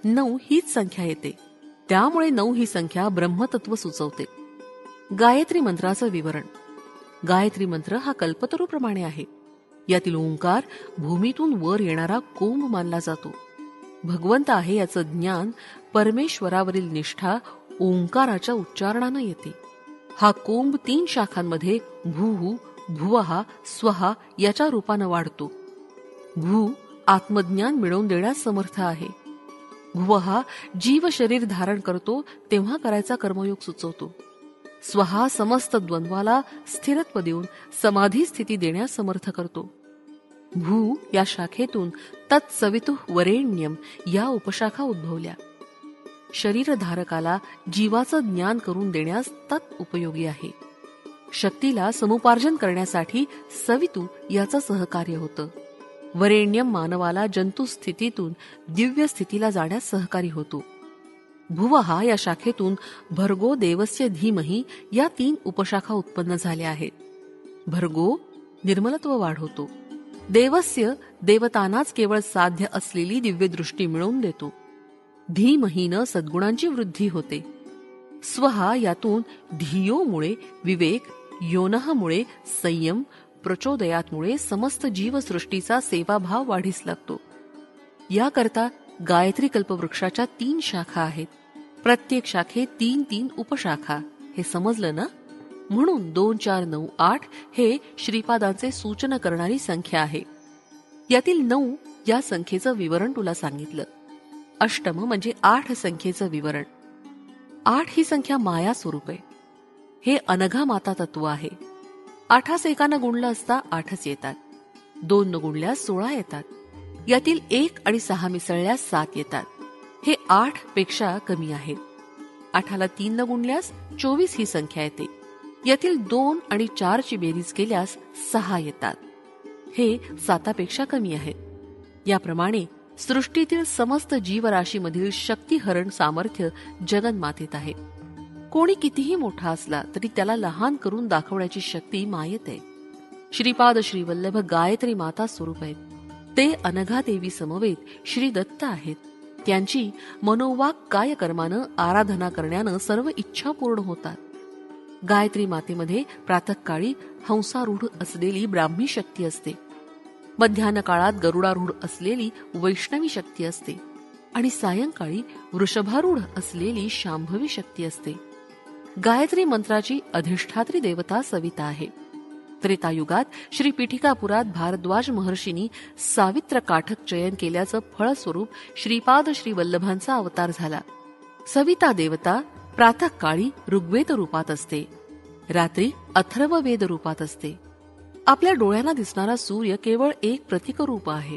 9 हीच संख्या येते. त्यामुळे 9 ही संख्या ब्रह्मतत्व सुचवते. गायत्री मंत्राचं विवरण. गायत्री मंत्र हा कल्पतरूप्रमाणे आहे. यातील ओंकार भूमीतून वर येणारा कोंब मानला जातो. भगवंत आहे याचं ज्ञान, परमेश्वरावरील निष्ठा ओंकाराच्या उच्चारणानं येते. हा कोंब 3 शाखांमध्ये भूः, भुवः, स्वः याच्या रूपानं वाढतो. भू आत्मज्ञान मिळवून देण्यास समर्थ आहे. भुवः जीव शरीर धारण करतो तेव्हा करायचा कर्मयोग सुचवतो. स्वः समस्त द्वंद्वाला स्थिरत्व देऊन समाधी स्थिती देण्यास समर्थ करतो. भू या शाखेतून तत्सवितुः वरेण्यम या उपशाखा उद्भवल्या. शरीरधारकाला जीवाचं ज्ञान करून देण्यास तत् उपयोगी आहे. शक्तीला समुपार्जन करण्यासाठी सवितू याचं सहकार्य होतं. वरेण्यम मानवाला जंतू स्थितीतून दिव्य स्थितीला जाण्यास सहकारी होतो. भुवः या शाखेतून भर्गो देवस्य धीमहि या 3 उपशाखा उत्पन्न झाल्या आहेत. भर्गो निर्मलत्व वाढवतो. देवस्य देवतांनाच केवळ साध्य असलेली दिव्यदृष्टी मिळवून देतो. धीमहीनं सद्गुणांची वृद्धी होते. स्वः यातून धियोमुळे विवेक, योनहमुळे संयम, प्रचोदयातमुळे समस्त जीवसृष्टीचा सेवाभाव वाढीस लागतो. याकरता गायत्री कल्पवृक्षाच्या 3 शाखा आहेत. प्रत्येक शाखेत 3 उपशाखा. हे समजलं ना? म्हणून 2, 4, 9, 8 हे श्रीपादांचे सूचना करणारी संख्या आहे. यातील 9 या संख्येचं विवरण तुला सांगितलं. अष्टम म्हणजे 8 संख्येचं विवरण. 8 ही संख्या माया स्वरूप आहे. हे अनघा माता तत्व आहे. 8 एकानं गुणलं असता 8च येतात. 2 न गुणल्यास 16 येतात. यातील 1 आणि 6 मिसळल्यास 7 येतात. हे 8 पेक्षा कमी आहेत. 8ला 3 न गुणल्यास 24 ही संख्या येते. यातील 2 आणि 4 ची बेरीज केल्यास 6 येतात. हे 7 पेक्षा कमी आहेत. याप्रमाणे सृष्टीतील समस्त जीवराशीमधील शक्तिहरण सामर्थ्य जगन्मातेत आहे. कोणी कितीही मोठा असला तरी त्याला लहान करून दाखवण्याची शक्ती मायेत आहे. श्रीपाद श्रीवल्लभ गायत्री माता स्वरूप आहेत. ते अनघा देवी समवेत श्री दत्त आहेत. त्यांची मनोवाक काय कर्मानं आराधना करण्यानं सर्व इच्छा पूर्ण होतात. गायत्री मातेमध्ये प्रातःकाळी हंसारूढ असलेली ब्राह्मी शक्ती असते. मध्यान्ह काळात गरुडारूढ असलेली वैष्णवी शक्ती असते आणि सायंकाळी वृषभारूढ असलेली शांभवी शक्ती असते. गायत्री मंत्राची अधिष्ठात्री देवता सविता आहे. त्रेतायुगात श्री पीठिकापुरात भारद्वाज महर्षींनी सावित्र काठक चयन केल्याचं फळस्वरूप श्रीपाद श्रीवल्लभांचा अवतार झाला. सविता देवता प्रातःकाळी ऋग्वेद रूपात असते, रात्री अथर्ववेद रूपात असते. आपल्या डोळ्यांना दिसणारा सूर्य केवळ एक प्रतीक रूप आहे.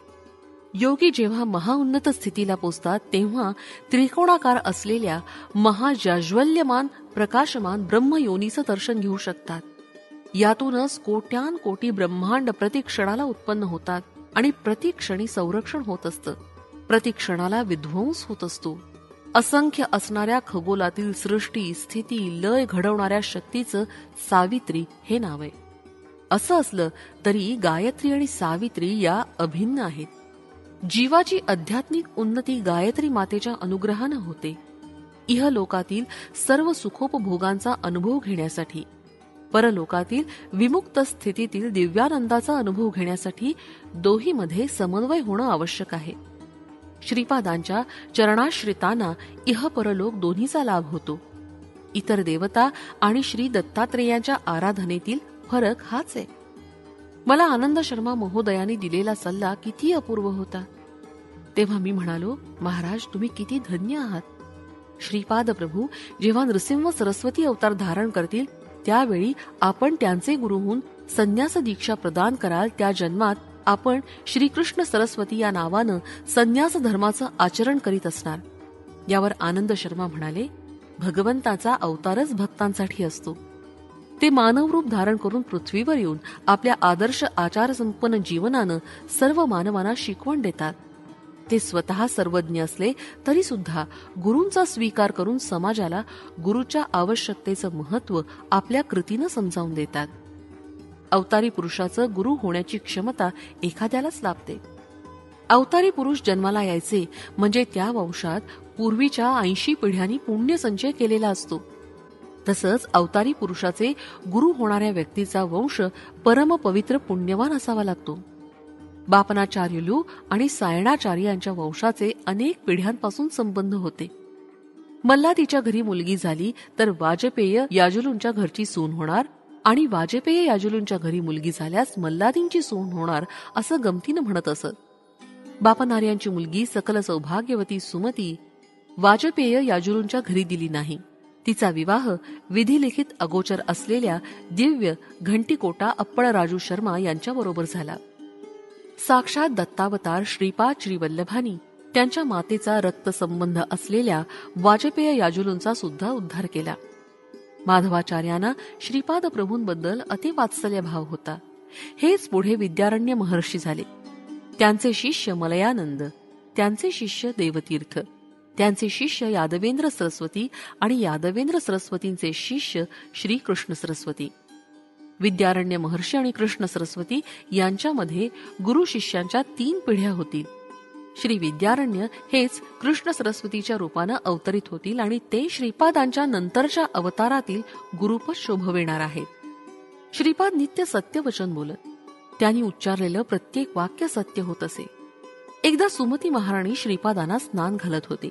योगी जेव्हा महाउन्नत स्थितीला पोचतात तेव्हा त्रिकोणाकार असलेल्या महाजाज्वल्यमान प्रकाशमान ब्रह्मयोनीचं दर्शन घेऊ शकतात. यातूनच कोट्यान कोटी ब्रह्मांड प्रतिक्षणाला उत्पन्न होतात आणि प्रतिक्षणी संरक्षण होत असतं. प्रतिक्षणाला विध्वंस होत असतो. असंख्य असणाऱ्या खगोलातील सृष्टी स्थिती लय घडवणाऱ्या शक्तीचं सावित्री हे नाव आहे. असं असलं तरी गायत्री आणि सावित्री या अभिन्न आहेत. जीवाची आध्यात्मिक उन्नती गायत्री मातेच्या अनुग्रहानं होते. इहलोकातील सर्व सुखोपभोगांचा अनुभव घेण्यासाठी, परलोकातील विमुक्त स्थितीतील दिव्यानंदाचा अनुभव घेण्यासाठी दोहीमध्ये समन्वय होणं आवश्यक आहे. श्रीपादांच्या चरणाश्रितांना इह परलोक दोन्हीचा लाभ होतो. इतर देवता आणि श्री दत्तात्रेयांच्या आराधनेतील फरक हाच आहे. मला आनंद शर्मा महोदयांनी दिलेला सल्ला किती अपूर्व होता. तेव्हा मी म्हणालो, महाराज तुम्ही किती धन्य आहात. श्रीपाद प्रभू जेव्हा नृसिंह सरस्वती अवतार धारण करतील त्यावेळी आपण त्यांचे गुरु होऊन संन्यास दीक्षा प्रदान कराल. त्या जन्मात आपण श्रीकृष्ण सरस्वती या नावानं संन्यास धर्माचं आचरण करीत असणार. यावर आनंद शर्मा म्हणाले, भगवंताचा अवतारच भक्तांसाठी असतो. ते मानवरूप धारण करून पृथ्वीवर येऊन आपल्या आदर्श आचारसंपन्न जीवनानं सर्व मानवांना शिकवण देतात. ते स्वतः सर्वज्ञ असले तरी सुद्धा गुरूंचा स्वीकार करून समाजाला गुरूच्या आवश्यकतेचं महत्त्व आपल्या कृतीनं समजावून देतात. अवतारी पुरुषाचं गुरु होण्याची क्षमता एखाद्यालाच लाभते. अवतारी पुरुष जन्माला यायचे म्हणजे त्या वंशात पूर्वीच्या 80 पिढ्यांनी पुण्यसंचय केलेला असतो. तसंच अवतारी पुरुषाचे गुरु होणाऱ्या व्यक्तीचा वंश परमपवित्र पुण्यवान असावा लागतो. बापनाचार्युलू आणि सायणाचार्य यांच्या वंशाचे अनेक पिढ्यांपासून संबंध होते. मल्लादीच्या घरी मुलगी झाली तर वाजपेय याजुलूंच्या घरची सून होणार आणि वाजपेय याजुलूंच्या घरी मुलगी झाल्यास मल्लादींची सून होणार असं गमतीनं म्हणत असत. बापनार्यांची मुलगी सकल सौभाग्यवती सुमती वाजपेय याजुलूंच्या घरी दिली नाही. तिचा विवाह विधिलिखित अगोचर असलेल्या दिव्य घंटीकोटा अप्पळराजू शर्मा यांच्याबरोबर झाला. साक्षात दत्तावतार श्रीपाद श्रीवल्लभानी त्यांच्या मातेचा रक्तसंबंध असलेल्या वाजपेय याजुलूंचा सुद्धा उद्धार केला. माधवाचार्यांना श्रीपाद प्रभूंबद्दल अतिवात्सल्य भाव होता. हेच पुढे विद्यारण्य महर्षी झाले. त्यांचे शिष्य मलयानंद, त्यांचे शिष्य देवतीर्थ, त्यांचे शिष्य यादवेंद्र सरस्वती आणि यादवेंद्र सरस्वतींचे शिष्य श्रीकृष्ण सरस्वती. विद्यारण्य महर्षी आणि कृष्ण सरस्वती यांच्यामध्ये गुरु शिष्यांच्या 3 पिढ्या होतील. श्री विद्यारण्य हेच कृष्ण सरस्वतीच्या रूपानं अवतरित होतील आणि ते श्रीपादांच्या नंतरच्या अवतारातील गुरुपद शोभविणार आहेत. श्रीपाद नित्य सत्यवचन बोलत. त्यांनी उच्चारलेलं प्रत्येक वाक्य सत्य होत असे. एकदा सुमती महाराणी श्रीपादांना स्नान घालत होते.